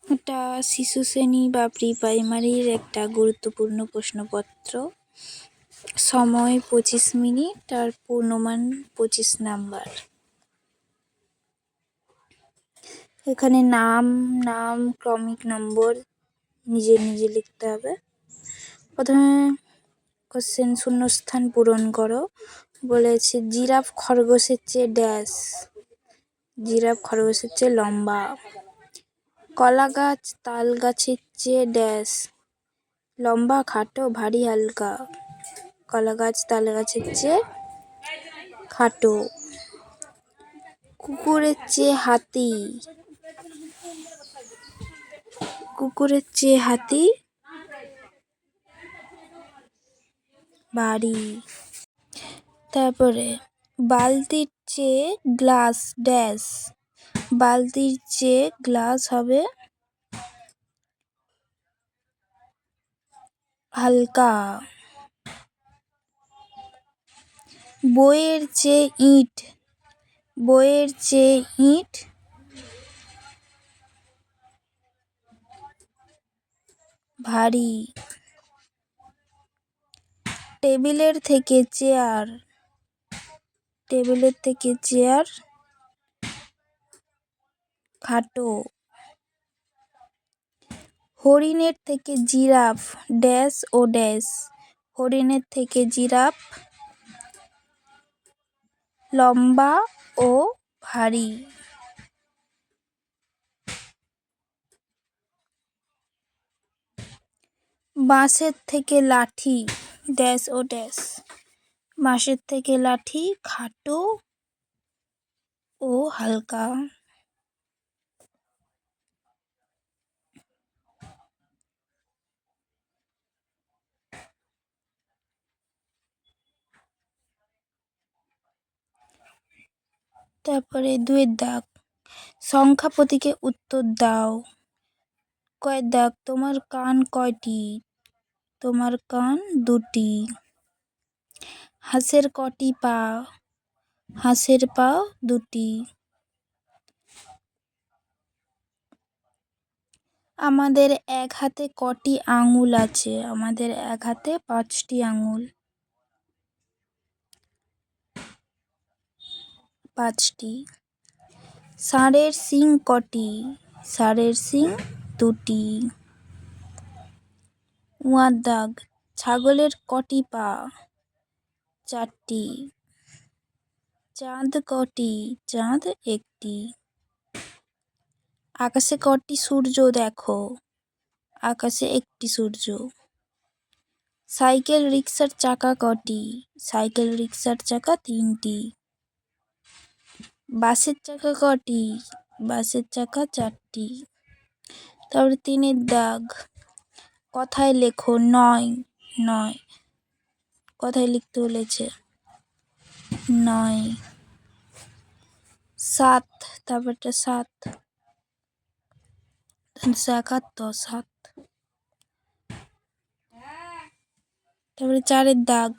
এটা শিশু শ্রেণী বা প্রি প্রাইমারির একটা গুরুত্বপূর্ণ প্রশ্নপত্র। সময় 25 মিনিট আর পূর্ণমান 25 নাম্বার। এখানে নাম ক্রমিক নম্বর নিজে লিখতে হবে। প্রথমে কোশ্চেন শূন্যস্থান পূরণ করো। বলেছে জিরাফ খরগোশের চেয়ে ড্যাশ, জিরাফ খরগোশের চেয়ে লম্বা। কলা গাছ তাল গাছের চেয়ে ড্যাশ, লম্বা খাটো ভারী হালকা। কলা গাছ তাল গাছের চেয়ে খাটো। কুকুরের চেয়ে হাতি, কুকুরের চেয়ে হাতি ভারী। তারপরে বালতির চেয়ে গ্লাস ড্যাশ, বালতির চেয়ে গ্লাস হবে হালকা। বইয়ের চেয়ে ইট, বইয়ের চেয়ে ইট ভারী। টেবিলের থেকে চেয়ার, টেবিলের থেকে চেয়ার খাটো। হরিণের থেকে জিরাফ ড্যাশ ও ড্যাশ, হরিণের থেকে জিরাফ লম্বা ও ভারী। বাঁশের থেকে লাঠি ড্যাশ ও ড্যাশ, বাঁশের থেকে লাঠি খাটো ও হালকা। তারপরে 2 দাগ, সংখ্যা প্রতীকে উত্তর দাও। কয়ের দাগ, তোমার কান কয়টি? তোমার কান 2টি। হাঁসের কটি পা? হাঁসের পা 2টি। আমাদের এক হাতে কটি আঙুল আছে? আমাদের এক হাতে 5টি আঙুল। 5টি। ষাঁড়ের শিং কটি? ষাঁড়ের শিং 2টি। উয়ার দাগ, ছাগলের কটি পা? 4টি। চাঁদ কটি? চাঁদ 1টি। আকাশে কটি সূর্য দেখো? আকাশে 1টি সূর্য। সাইকেল রিক্সার চাকা কটি? সাইকেল রিক্সার চাকা 3টি। বাসের চাকা কটি? বাসের চাকা 4টি। তারপরে 3 দাগ, কথায় লেখো 9, 9 কথায় লিখতে বলেছে 9। 7, তারপরটা 7, 7। তারপরে 4 দাগ,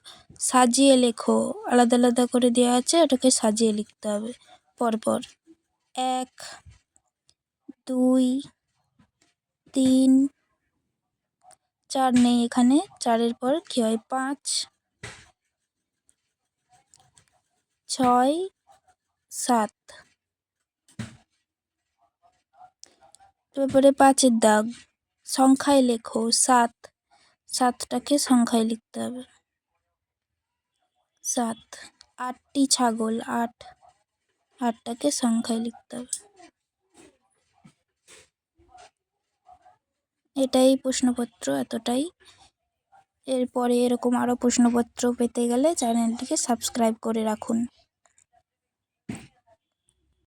সাজিয়ে লেখো। আলাদা আলাদা করে দেওয়া আছে, ওটাকে সাজিয়ে লিখতে হবে পরপর। 1, 2, 3, 4 নেই এখানে। 4-এর পর কি হয়? 5, 6, 7। তারপরে 5-এর দাগ, সংখ্যায় লেখো 7, 7টাকে সংখ্যায় লিখতে হবে 7। 8টি ছাগল 8, 8টাকে সংখ্যায় লিখতে হবে। এটাই প্রশ্নপত্র, এতটাই। এরপরে এরকম আরও প্রশ্নপত্র পেতে গেলে চ্যানেলটিকে সাবস্ক্রাইব করে রাখুন।